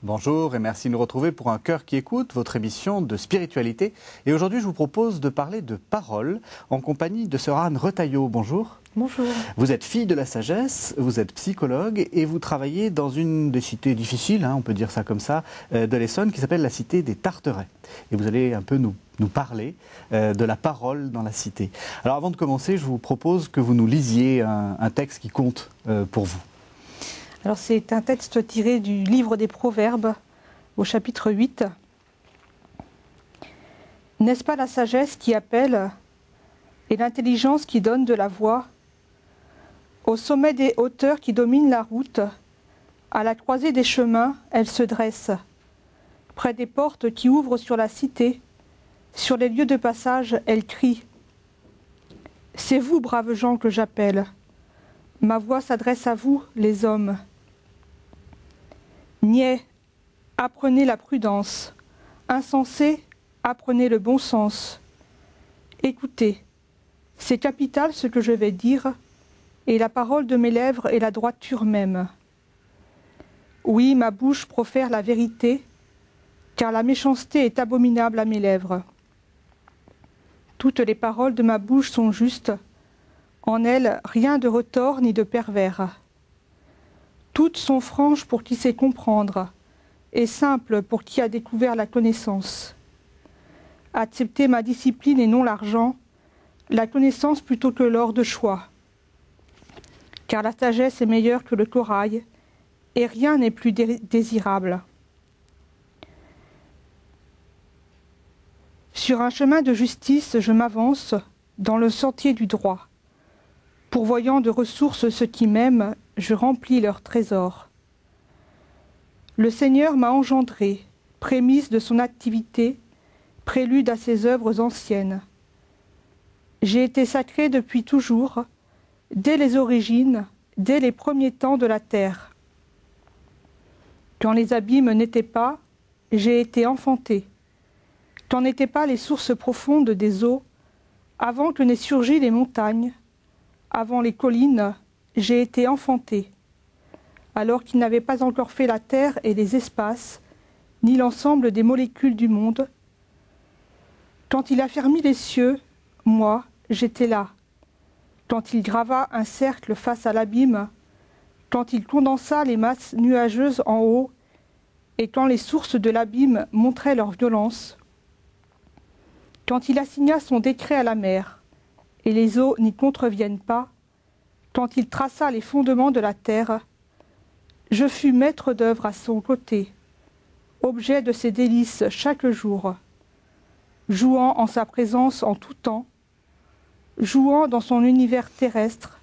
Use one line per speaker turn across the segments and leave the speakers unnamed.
Bonjour et merci de nous retrouver pour Un cœur qui écoute, votre émission de spiritualité. Et aujourd'hui, je vous propose de parler de parole en compagnie de sœur Anne Retailleau. Bonjour.
Bonjour.
Vous êtes fille de la sagesse, vous êtes psychologue et vous travaillez dans une des cités difficiles, on peut dire ça comme ça, de l'Essonne qui s'appelle la cité des Tarterets. Et vous allez un peu nous parler de la parole dans la cité. Alors avant de commencer, je vous propose que vous nous lisiez un texte qui compte pour vous.
Alors c'est un texte tiré du livre des Proverbes au chapitre 8. N'est-ce pas la sagesse qui appelle et l'intelligence qui donne de la voix? Au sommet des hauteurs qui dominent la route, à la croisée des chemins, elle se dresse. Près des portes qui ouvrent sur la cité, sur les lieux de passage, elle crie. C'est vous, braves gens, que j'appelle. Ma voix s'adresse à vous, les hommes. Niais, apprenez la prudence. Insensés, apprenez le bon sens. Écoutez, c'est capital ce que je vais dire, et la parole de mes lèvres est la droiture même. Oui, ma bouche profère la vérité, car la méchanceté est abominable à mes lèvres. Toutes les paroles de ma bouche sont justes, en elles rien de retors ni de pervers. Toutes sont franches pour qui sait comprendre, et simples pour qui a découvert la connaissance. Acceptez ma discipline et non l'argent, la connaissance plutôt que l'or de choix. Car la sagesse est meilleure que le corail, et rien n'est plus désirable. Sur un chemin de justice, je m'avance dans le sentier du droit. Pourvoyant de ressources ceux qui m'aiment, je remplis leurs trésors. Le Seigneur m'a engendré, prémisse de son activité, prélude à ses œuvres anciennes. J'ai été sacré depuis toujours, dès les origines, dès les premiers temps de la terre. Quand les abîmes n'étaient pas, j'ai été enfanté. Quand n'étaient pas les sources profondes des eaux, avant que n'aient surgi les montagnes, avant les collines, j'ai été enfanté. Alors qu'il n'avait pas encore fait la terre et les espaces, ni l'ensemble des molécules du monde. Quand il a fermé les cieux, moi, j'étais là. Quand il grava un cercle face à l'abîme, quand il condensa les masses nuageuses en haut, et quand les sources de l'abîme montraient leur violence, quand il assigna son décret à la mer, et les eaux n'y contreviennent pas, quand il traça les fondements de la terre, je fus maître d'œuvre à son côté, objet de ses délices chaque jour, jouant en sa présence en tout temps, jouant dans son univers terrestre,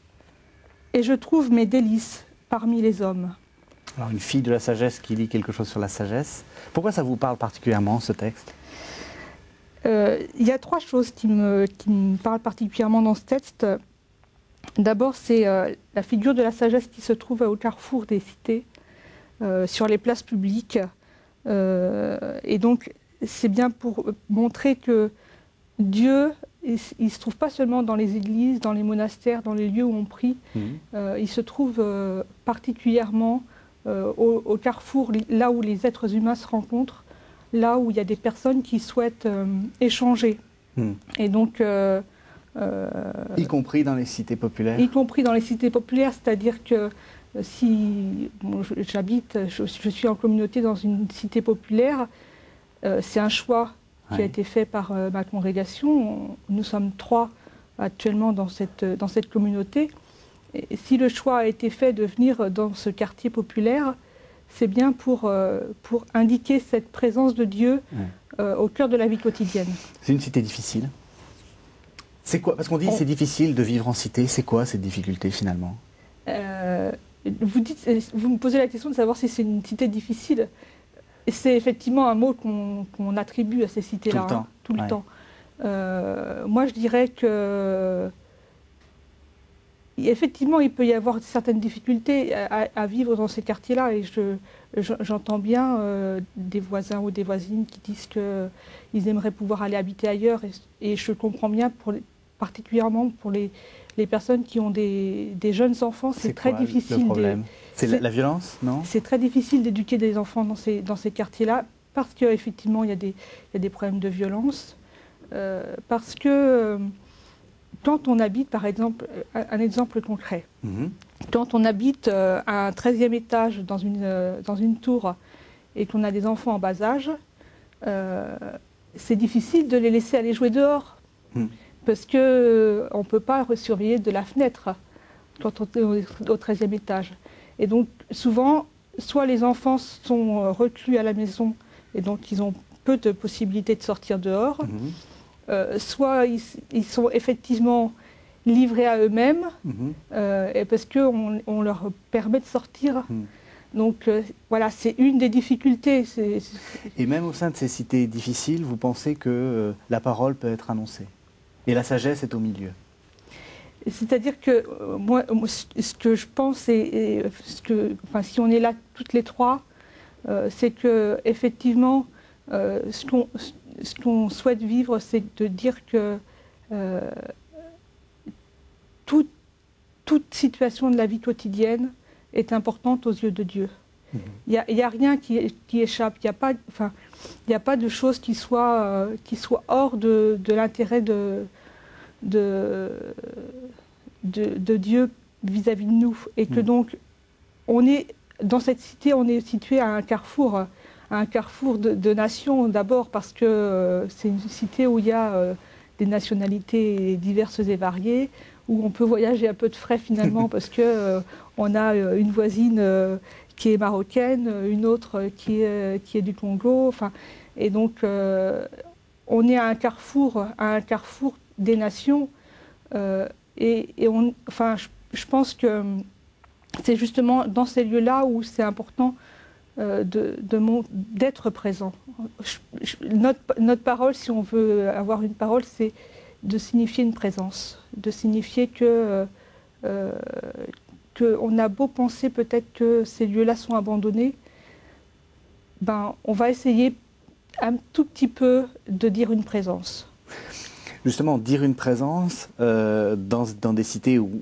et je trouve mes délices parmi les hommes.
Alors une fille de la sagesse qui lit quelque chose sur la sagesse. Pourquoi ça vous parle particulièrement, ce texte ?
Il y a trois choses qui me parlent particulièrement dans ce texte. D'abord, c'est la figure de la sagesse qui se trouve au carrefour des cités, sur les places publiques. Et donc, c'est bien pour montrer que Dieu, il ne se trouve pas seulement dans les églises, dans les monastères, dans les lieux où on prie. Il se trouve particulièrement au carrefour, là où les êtres humains se rencontrent, là où il y a des personnes qui souhaitent échanger. Et donc...
y compris dans les cités populaires.
Y compris dans les cités populaires, c'est-à-dire que si je suis en communauté dans une cité populaire, c'est un choix qui a été fait par ma congrégation. Nous sommes 3 actuellement dans cette communauté. Et si le choix a été fait de venir dans ce quartier populaire, c'est bien pour indiquer cette présence de Dieu au cœur de la vie quotidienne.
C'est une cité difficile. C'est quoi? Parce qu'on dit que c'est difficile de vivre en cité. C'est quoi cette difficulté finalement?
Vous me posez la question de savoir si c'est une cité difficile. C'est effectivement un mot qu'on attribue à ces cités-là. Tout le temps. Moi, je dirais que effectivement, il peut y avoir certaines difficultés à vivre dans ces quartiers-là. Et j'entends bien des voisins ou des voisines qui disent qu'ils aimeraient pouvoir aller habiter ailleurs. Et je comprends bien, particulièrement pour les personnes qui ont des jeunes enfants, c'est très difficile.
C'est la violence, non?
C'est très difficile d'éduquer des enfants dans ces quartiers-là, parce qu'effectivement, il y a des problèmes de violence. Parce que quand on habite, par exemple, un exemple concret, quand on habite à un 13e étage dans une tour et qu'on a des enfants en bas âge, c'est difficile de les laisser aller jouer dehors. Parce qu'on ne peut pas surveiller de la fenêtre quand on est au 13e étage. Et donc, souvent, soit les enfants sont reclus à la maison et donc ils ont peu de possibilités de sortir dehors, soit ils sont effectivement livrés à eux-mêmes, et parce qu'on leur permet de sortir. Donc voilà, c'est une des difficultés.
Et même au sein de ces cités difficiles, vous pensez que la parole peut être annoncée et la sagesse est au milieu?
C'est-à-dire que moi, ce que je pense, et si on est là toutes les trois, c'est que effectivement, ce qu'on souhaite vivre, c'est de dire que toute situation de la vie quotidienne est importante aux yeux de Dieu. Il n'y a rien qui échappe. Il n'y a pas de choses qui soient hors de l'intérêt de Dieu vis-à-vis de nous. Et que donc, dans cette cité, on est situé à un carrefour de nations, d'abord parce que c'est une cité où il y a des nationalités diverses et variées, où on peut voyager à peu de frais finalement, parce qu'on a une voisine qui est marocaine, une autre qui est du Congo. Et donc, on est à un carrefour des nations. Je pense que c'est justement dans ces lieux-là où c'est important d'être présent. Notre parole, si on veut avoir une parole, c'est de signifier une présence, de signifier qu'on a beau penser peut-être que ces lieux-là sont abandonnés, on va essayer un tout petit peu de dire une présence.
Justement, dire une présence dans des cités où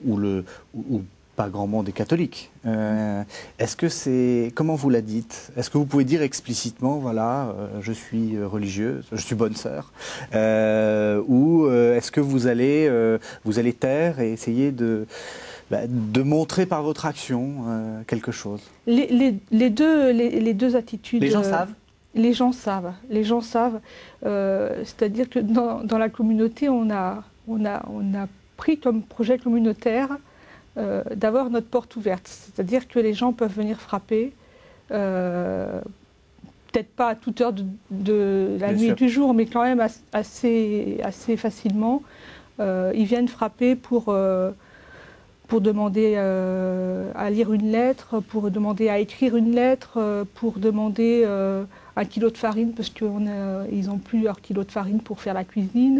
pas grand monde est catholique. Est-ce que c'est... Comment vous la dites? Est-ce que vous pouvez dire explicitement, voilà, je suis religieuse, je suis bonne sœur, ou est-ce que vous allez taire et essayer de montrer par votre action quelque chose?
Les deux attitudes.
Les gens savent?
Les gens savent. C'est-à-dire que dans la communauté, on a pris comme projet communautaire d'avoir notre porte ouverte. C'est-à-dire que les gens peuvent venir frapper, peut-être pas à toute heure de la nuit et du jour, mais quand même assez facilement. Ils viennent frapper pour demander à lire une lettre, pour demander à écrire une lettre, pour demander 1 kilo de farine, parce qu'ils n'ont plus leur kilo de farine pour faire la cuisine.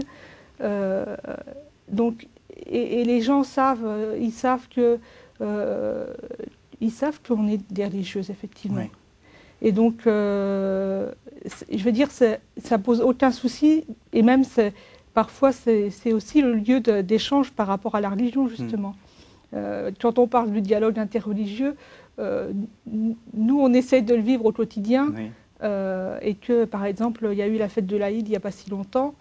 Donc, et les gens savent, ils savent qu'on est des religieuses, effectivement. Oui. Et donc, je veux dire, ça pose aucun souci, et même parfois c'est aussi le lieu d'échange par rapport à la religion, justement. Quand on parle du dialogue interreligieux, nous on essaie de le vivre au quotidien. Oui. Et que, par exemple, il y a eu la fête de l'Aïd il n'y a pas si longtemps,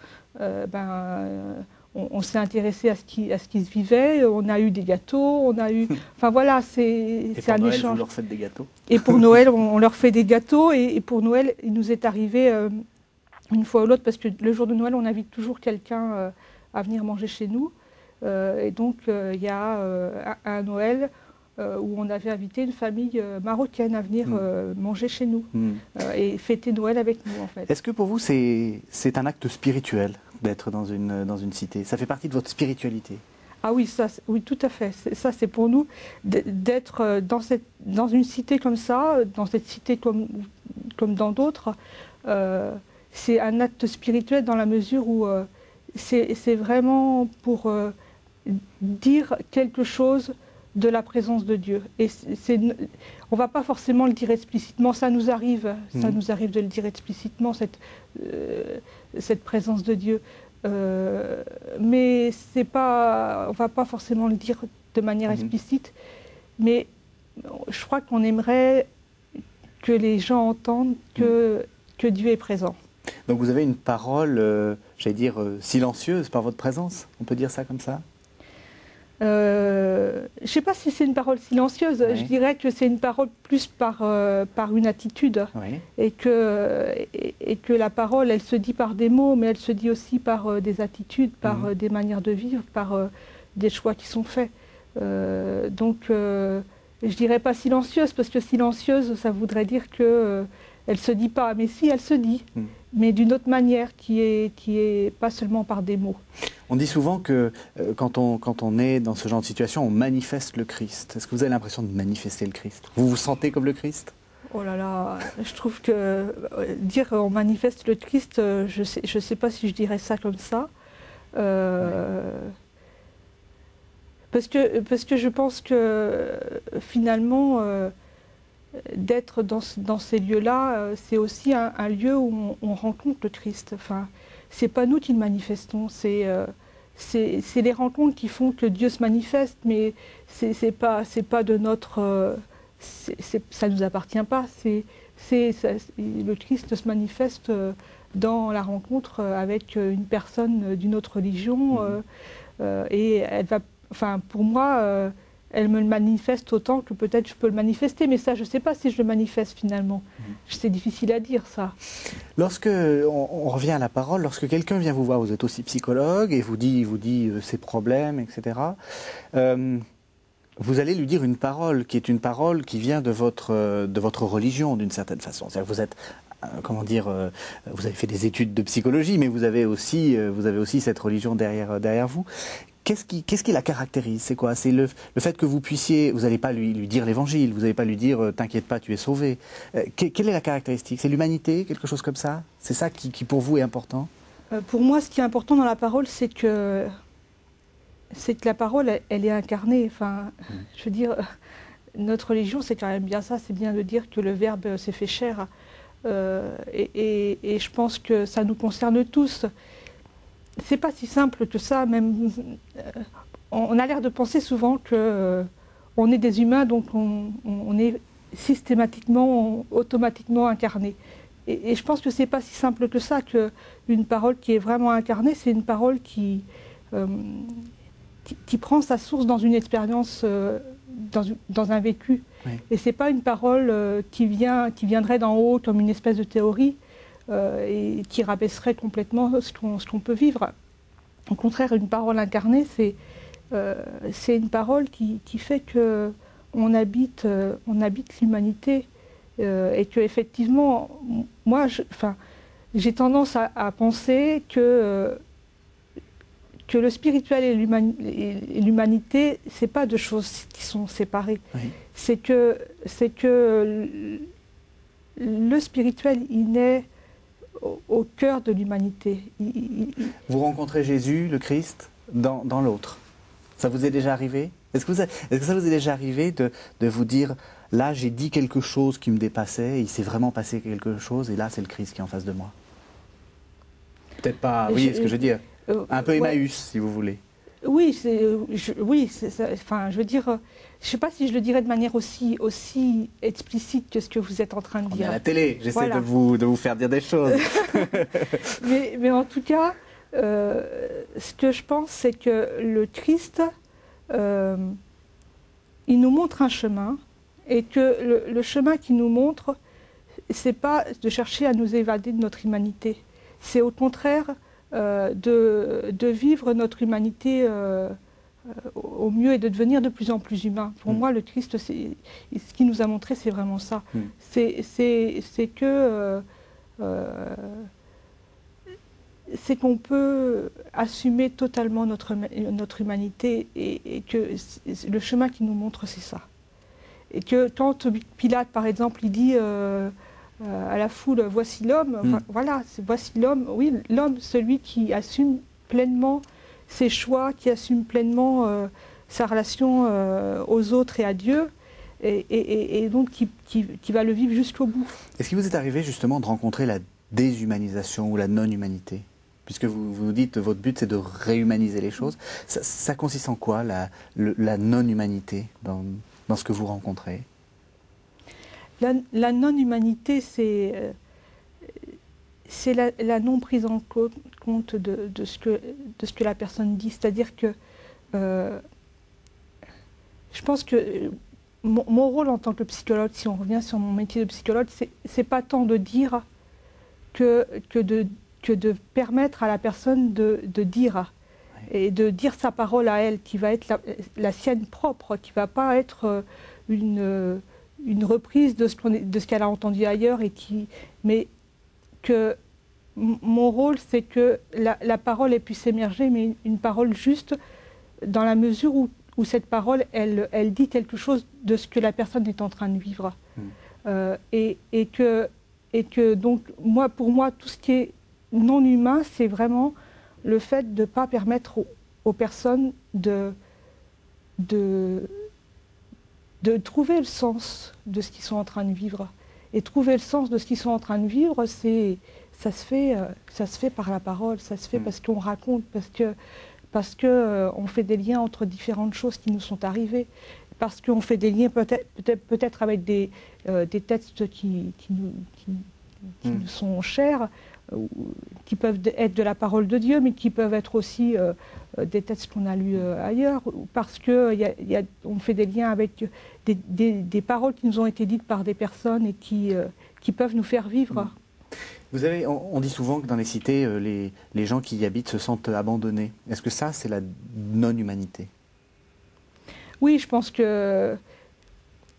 on s'est intéressé à ce qui se vivait, on a eu des gâteaux, on a eu... Enfin voilà, c'est un
Noël,
échange.
Vous leur faites des gâteaux?
Et pour Noël, on leur fait des gâteaux, et pour Noël, il nous est arrivé une fois ou l'autre, parce que le jour de Noël, on invite toujours quelqu'un à venir manger chez nous. Et donc, il y a un Noël où on avait invité une famille marocaine à venir manger chez nous et fêter Noël avec nous, en fait.
Est-ce que pour vous, c'est un acte spirituel d'être dans une cité? Ça fait partie de votre spiritualité?
Ah oui, oui, tout à fait. Ça, c'est pour nous d'être dans une cité comme ça, dans cette cité comme dans d'autres. C'est un acte spirituel dans la mesure où c'est vraiment pour dire quelque chose de la présence de Dieu. Et on ne va pas forcément le dire explicitement, ça nous arrive de le dire explicitement, cette présence de Dieu. Mais on ne va pas forcément le dire de manière explicite. Mais je crois qu'on aimerait que les gens entendent que Dieu est présent.
Donc vous avez une parole, j'allais dire, silencieuse par votre présence, on peut dire ça comme ça?
Je ne sais pas si c'est une parole silencieuse,
Oui.
je dirais que c'est une parole plus par une attitude,
Oui.
et que la parole, elle se dit par des mots, mais elle se dit aussi par des attitudes, par des manières de vivre, par des choix qui sont faits. Donc, je dirais pas silencieuse, parce que silencieuse, ça voudrait dire que elle se dit pas, mais si, elle se dit, mais d'une autre manière, qui est pas seulement par des mots.
On dit souvent que quand on est dans ce genre de situation, on manifeste le Christ. Est-ce que vous avez l'impression de manifester le Christ? Vous vous sentez comme le Christ?
Oh là là, je trouve que dire on manifeste le Christ, je sais pas si je dirais ça comme ça. Parce que je pense que finalement, d'être dans ces lieux-là, c'est aussi un lieu où on rencontre le Christ. Enfin, c'est pas nous qui le manifestons, c'est les rencontres qui font que Dieu se manifeste, mais c'est pas de notre... ça ne nous appartient pas. Le Christ se manifeste dans la rencontre avec une personne d'une autre religion, et elle va... Enfin, pour moi, elle me le manifeste autant que peut-être je peux le manifester, mais ça, je ne sais pas si je le manifeste finalement. C'est difficile à dire, ça.
Lorsque, on revient à la parole, lorsque quelqu'un vient vous voir, vous êtes aussi psychologue, et vous dit ses problèmes, etc., vous allez lui dire une parole qui est une parole qui vient de votre religion, d'une certaine façon. C'est-à-dire que vous êtes... comment dire, vous avez fait des études de psychologie, mais vous avez aussi cette religion derrière vous. Qu'est-ce qui la caractérise? C'est quoi? C'est le fait que vous puissiez, vous n'allez pas lui dire l'évangile, vous n'allez pas lui dire t'inquiète pas, tu es sauvé. Quelle est la caractéristique? C'est l'humanité, quelque chose comme ça? C'est ça qui pour vous est important?
Pour moi, ce qui est important dans la parole, c'est que la parole, elle est incarnée. Enfin, je veux dire, notre religion, c'est quand même bien ça, c'est bien de dire que le Verbe s'est fait chair. Et je pense que ça nous concerne tous. C'est pas si simple que ça, même. On a l'air de penser souvent que on est des humains, donc on est systématiquement, automatiquement incarné. Et je pense que c'est pas si simple que ça, qu'une parole qui est vraiment incarnée, c'est une parole qui prend sa source dans une expérience, dans un vécu. Oui. Et c'est pas une parole qui viendrait d'en haut comme une espèce de théorie. Et qui rabaisserait complètement ce qu'on peut vivre. Au contraire, une parole incarnée, c'est une parole qui fait qu'on habite l'humanité, et que effectivement, moi, j'ai tendance à penser que le spirituel et l'humanité, c'est pas deux choses qui sont séparées. Oui. C'est que le spirituel, il naît au cœur de l'humanité.
Vous rencontrez Jésus, le Christ, dans l'autre. Ça vous est déjà arrivé? Est-ce que ça vous est déjà arrivé de vous dire, là j'ai dit quelque chose qui me dépassait, il s'est vraiment passé quelque chose, et là c'est le Christ qui est en face de moi? Peut-être pas, vous voyez ce que je veux dire? Un peu Emmaüs, ouais. Si vous voulez.
Oui, enfin, je veux dire, je ne sais pas si je le dirais de manière aussi explicite que ce que vous êtes en train de dire.
On est à la télé, j'essaie de vous faire dire des choses.
mais en tout cas, ce que je pense, c'est que le Christ, il nous montre un chemin, et que le chemin qu'il nous montre, c'est pas de chercher à nous évader de notre humanité. C'est au contraire de vivre notre humanité au mieux et de devenir de plus en plus humain. Pour moi, le Christ, ce qu'il nous a montré, c'est vraiment ça. C'est qu'on peut assumer totalement notre humanité, et que le chemin qu'il nous montre, c'est ça. Et que quand Pilate, par exemple, il dit à la foule, voici l'homme, voilà, voici l'homme, oui, l'homme, celui qui assume pleinement ses choix, qui assume pleinement sa relation aux autres et à Dieu, et donc qui va le vivre jusqu'au bout.
Est-ce qu'il vous est arrivé justement de rencontrer la déshumanisation ou la non-humanité? Puisque vous nous dites que votre but c'est de réhumaniser les choses, ça consiste en quoi la non-humanité dans dans ce que vous rencontrez?
La non-humanité, c'est la non prise en compte de ce que la personne dit. C'est-à-dire que je pense que mon rôle en tant que psychologue, si on revient sur mon métier de psychologue, c'est pas tant de dire que de permettre à la personne de dire, et de dire sa parole à elle, qui va être la sienne propre, qui ne va pas être une reprise de ce qu'elle a entendu ailleurs, mais que mon rôle, c'est que la parole elle puisse émerger, mais une parole juste dans la mesure où cette parole, elle dit quelque chose de ce que la personne est en train de vivre. Et que donc, pour moi, tout ce qui est non humain, c'est vraiment le fait de ne pas permettre aux personnes de trouver le sens de ce qu'ils sont en train de vivre. Et trouver le sens de ce qu'ils sont en train de vivre, ça se fait par la parole, ça se fait parce qu'on raconte, parce qu'on fait des liens entre différentes choses qui nous sont arrivées, parce qu'on fait des liens peut-être avec des textes qui nous sont chers, qui peuvent être de la parole de Dieu, mais qui peuvent être aussi des textes qu'on a lus ailleurs, parce qu'on fait des liens avec des paroles qui nous ont été dites par des personnes et qui peuvent nous faire vivre.
On dit souvent que dans les cités, les gens qui y habitent se sentent abandonnés. Est-ce que ça, c'est la non-humanité?
Oui, je pense que...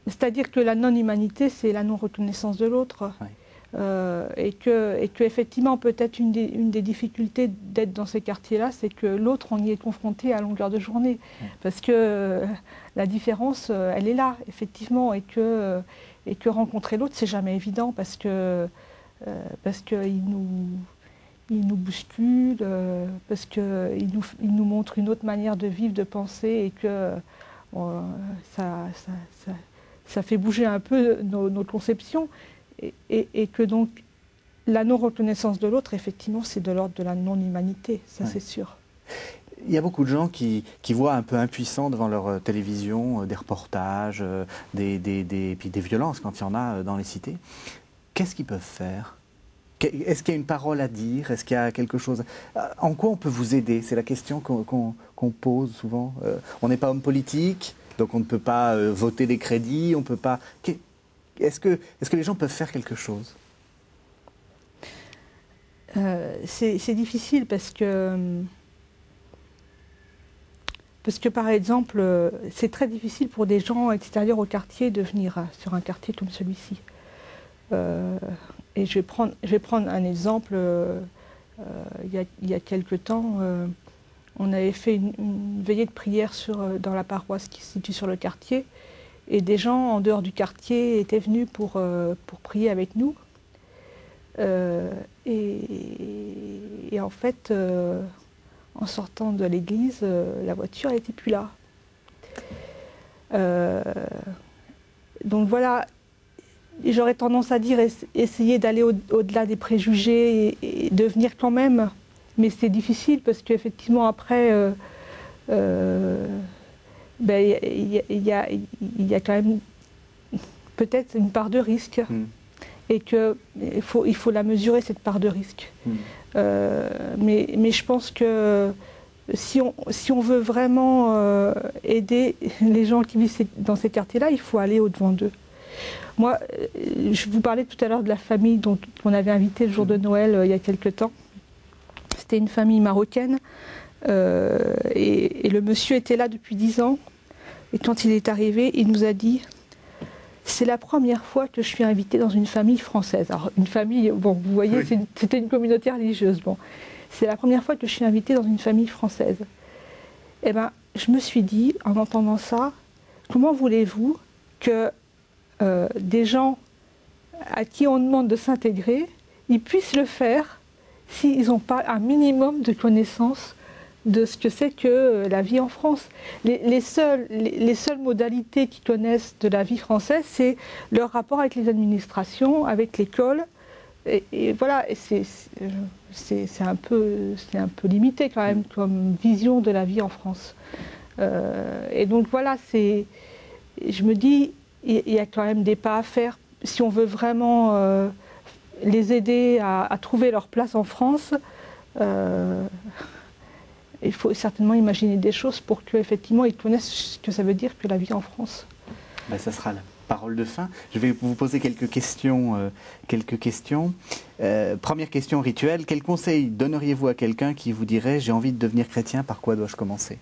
C'est-à-dire que la non-humanité, c'est la non-reconnaissance de l'autre.
Oui.
Et que effectivement, peut-être une des difficultés d'être dans ces quartiers-là, c'est que l'autre, on y est confronté à longueur de journée. Oui. Parce que la différence, elle est là, effectivement. Et que rencontrer l'autre, c'est jamais évident, parce qu'il nous bouscule, parce qu'il nous montre une autre manière de vivre, de penser, et que ça fait bouger un peu nos conceptions, et que donc la non-reconnaissance de l'autre, effectivement, c'est de l'ordre de la non-humanité, ça c'est sûr.
Il y a beaucoup de gens qui voient un peu impuissants devant leur télévision, des reportages, puis des violences quand il y en a dans les cités. Qu'est-ce qu'ils peuvent faire? Est-ce qu'il y a une parole à dire? Est-ce qu'il y a quelque chose? En quoi on peut vous aider? C'est la question qu'on pose souvent. On n'est pas homme politique, donc on ne peut pas voter des crédits, on peut pas... Est-ce que les gens peuvent faire quelque chose?
C'est difficile parce que par exemple, c'est très difficile pour des gens extérieurs au quartier de venir sur un quartier comme celui-ci. Et je vais prendre un exemple. Il y a quelque temps, on avait fait une veillée de prière dans la paroisse qui se situe sur le quartier. Et des gens en dehors du quartier étaient venus pour prier avec nous. Et en fait, en sortant de l'église, la voiture n'était plus là. Donc voilà, j'aurais tendance à dire essayer d'aller au-delà des préjugés et de venir quand même. Mais c'est difficile parce qu'effectivement après... il y a quand même peut-être une part de risque et qu'il faut la mesurer, cette part de risque. Mais je pense que si on veut vraiment aider les gens qui vivent dans ces quartiers-là, il faut aller au-devant d'eux. Moi, je vous parlais tout à l'heure de la famille qu'on avait invitée le jour de Noël il y a quelque temps. C'était une famille marocaine. Et le monsieur était là depuis 10 ans. Et quand il est arrivé, il nous a dit « C'est la première fois que je suis invité dans une famille française. » Alors, une famille, bon, vous voyez, oui. C'était une communauté religieuse. Bon. C'est la première fois que je suis invité dans une famille française. Eh bien, je me suis dit, en entendant ça, comment voulez-vous que des gens à qui on demande de s'intégrer, ils puissent le faire s'ils n'ont pas un minimum de connaissances de ce que c'est que la vie en France. Les seules modalités qu'ils connaissent de la vie française, c'est leur rapport avec les administrations, avec l'école. Et voilà, c'est un peu limité quand même comme vision de la vie en France. Et donc voilà, je me dis, il y a quand même des pas à faire si on veut vraiment les aider à trouver leur place en France. Il faut certainement imaginer des choses pour qu'effectivement ils connaissent ce que ça veut dire que la vie en France.
Ben, ça sera la parole de fin. Je vais vous poser quelques questions. Première question rituelle. Quel conseil donneriez-vous à quelqu'un qui vous dirait « j'ai envie de devenir chrétien, par quoi dois-je commencer »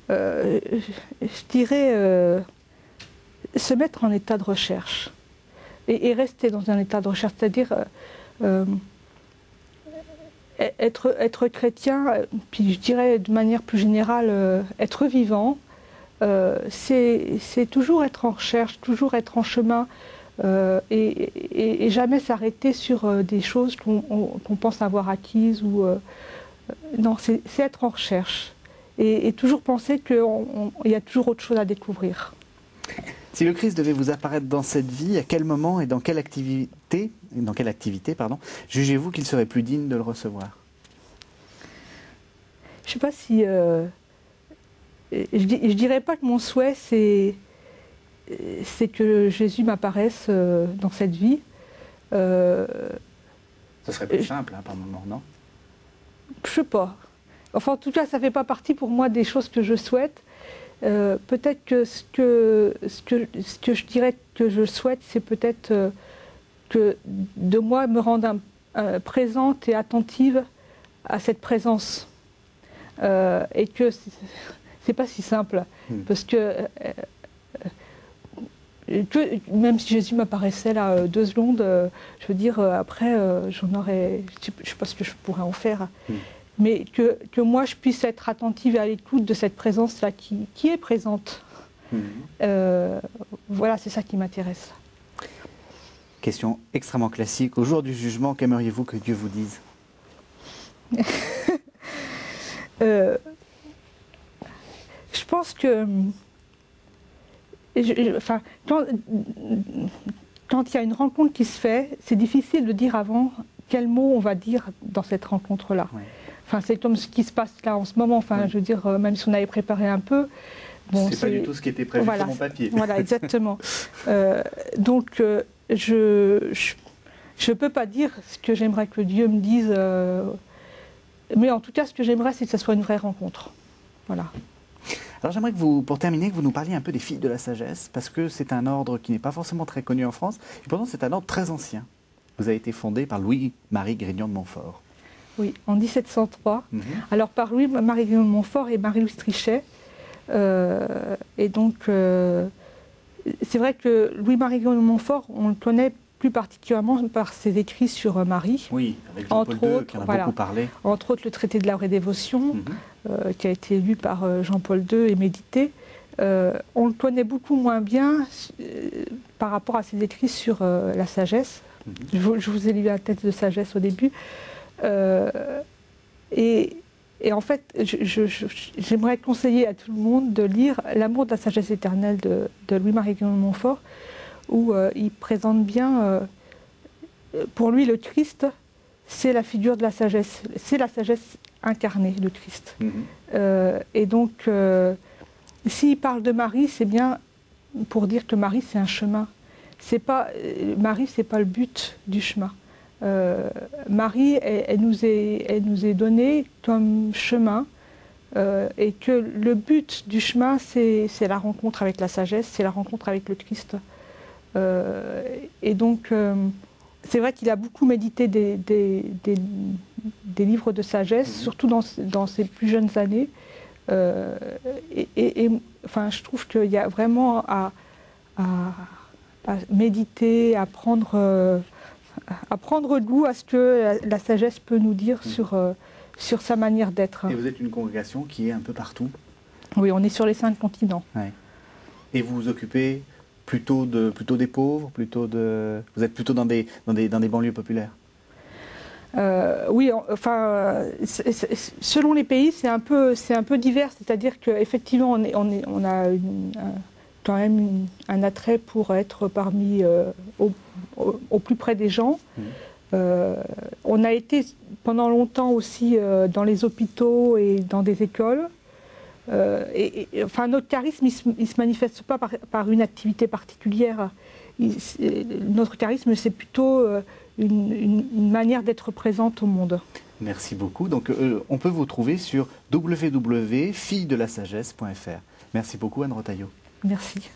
Je dirais se mettre en état de recherche et rester dans un état de recherche, c'est-à-dire être chrétien, puis je dirais de manière plus générale être vivant, c'est toujours être en recherche, toujours être en chemin et jamais s'arrêter sur des choses qu'on pense avoir acquises. Non, c'est être en recherche. Et toujours penser qu'il y a toujours autre chose à découvrir.
Si le Christ devait vous apparaître dans cette vie, à quel moment et dans quelle activité, jugez-vous qu'il serait plus digne de le recevoir?
Je ne sais pas si... je dirais pas que mon souhait, c'est que Jésus m'apparaisse dans cette vie.
Ce serait plus simple, par moment, non?
Je ne sais pas. Enfin, en tout cas, ça ne fait pas partie pour moi des choses que je souhaite. Peut-être que ce que je dirais que je souhaite, c'est peut-être que de moi me rendre présente et attentive à cette présence. Et que c'est pas si simple. Parce que même si Jésus m'apparaissait là 2 secondes, je veux dire, après, j'en aurais... Je ne sais pas ce que je pourrais en faire. Mais que moi, je puisse être attentive et à l'écoute de cette présence-là qui est présente. Voilà, c'est ça qui m'intéresse.
Question extrêmement classique. Au jour du jugement, qu'aimeriez-vous que Dieu vous dise?
Je pense que... Enfin, quand il y a une rencontre qui se fait, c'est difficile de dire avant quels mots on va dire dans cette rencontre-là. Ouais. Enfin, c'est comme ce qui se passe là en ce moment. Enfin, je veux dire, même si on avait préparé un peu...
Bon, c'est pas du tout ce qui était prévu sur mon papier.
Voilà, exactement. Donc, je ne peux pas dire ce que j'aimerais que Dieu me dise, mais en tout cas, ce que j'aimerais, c'est que ce soit une vraie rencontre. Voilà.
Alors j'aimerais que vous, pour terminer, que vous nous parliez un peu des filles de la sagesse, parce que c'est un ordre qui n'est pas forcément très connu en France, et pourtant c'est un ordre très ancien. Vous avez été fondé par Louis-Marie Grignon de Montfort.
Oui, en 1703. Alors par Louis-Marie Grignon de Montfort et Marie-Louise Trichet. Et donc, c'est vrai que Louis-Marie Grignon de Montfort, on le connaît plus particulièrement par ses écrits sur Marie.
Oui, avec Jean-Paul II, qui en a beaucoup parlé.
Entre autres, le traité de la vraie dévotion, qui a été lu par Jean-Paul II et médité. On le connaît beaucoup moins bien par rapport à ses écrits sur la sagesse. Je vous ai lu la tête de sagesse au début. Et en fait, j'aimerais conseiller à tout le monde de lire L'amour de la sagesse éternelle de Louis-Marie Grignon de Montfort, où il présente bien, pour lui, le Christ, c'est la figure de la sagesse. C'est la sagesse incarnée, le Christ. Et donc, s'il parle de Marie, c'est bien pour dire que Marie, c'est un chemin. Marie, c'est pas le but du chemin. Marie, elle nous est donnée comme chemin, et que le but du chemin, c'est la rencontre avec la sagesse, c'est la rencontre avec le Christ. Et donc, c'est vrai qu'il a beaucoup médité des livres de sagesse, surtout dans ses plus jeunes années. Enfin, je trouve qu'il y a vraiment à méditer, à prendre goût à ce que la sagesse peut nous dire sur sa manière d'être.
Et vous êtes une congrégation qui est un peu partout?
Oui, on est sur les 5 continents.
Ouais. Et vous vous occupez plutôt des pauvres, vous êtes plutôt dans des banlieues populaires?
Oui, enfin, selon les pays, c'est un peu divers. C'est-à-dire qu'effectivement, on a quand même un attrait pour être parmi au plus près des gens. On a été pendant longtemps aussi dans les hôpitaux et dans des écoles. Enfin, notre charisme, il ne se manifeste pas par une activité particulière. Notre charisme, c'est plutôt une manière d'être présente au monde.
Merci beaucoup. Donc, on peut vous trouver sur www.filledelasagesse.fr. Merci beaucoup, Anne Rotaillot.
Merci.